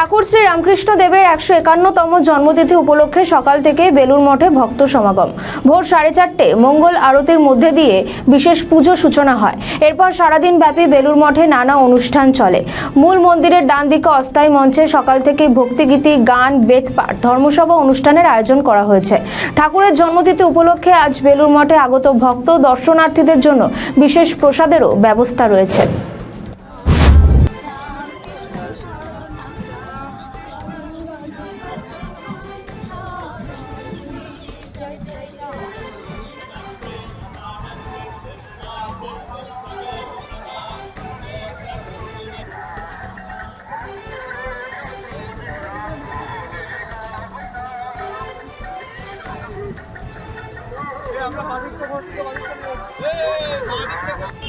ঠাকুর শ্রী রামকৃষ্ণ দেবের 151তম জন্মতিথি উপলক্ষে সকাল থেকে বেলুর মঠে ভক্ত সমাগম। ভোর 4:30 মঙ্গল আরতির মধ্যে দিয়ে বিশেষ পুজো সূচনা হয়। এরপর সারাদিন ব্যাপী বেলুর মঠে নানা অনুষ্ঠান চলে। মূল মন্দিরের ডান দিকে অস্থায়ী মঞ্চে সকাল থেকে ভক্তিগীতি, গান, বেদপাঠ, ধর্মসভা অনুষ্ঠানের আয়োজন করা হয়েছে। ঠাকুরের জন্মতিথি উপলক্ষে আজ বেলুর মঠে আগত ভক্ত দর্শনার্থীদের জন্য বিশেষ প্রসাদেরও ব্যবস্থা রয়েছে।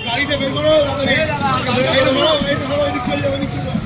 গাড়িটা বের করো, গাড়িটা ধরো, এইটা ধরো, এদিক চলে যাও, এদিক চলে যাও।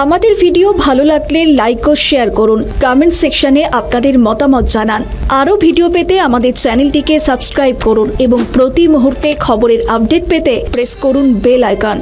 আমাদের ভিডিও ভালো লাগলে লাইক ও শেয়ার করুন। কমেন্ট সেকশনে আপনাদের মতামত জানান। আরও ভিডিও পেতে আমাদের চ্যানেলটিকে সাবস্ক্রাইব করুন এবং প্রতি মুহূর্তে খবরের আপডেট পেতে প্রেস করুন বেল আইকন।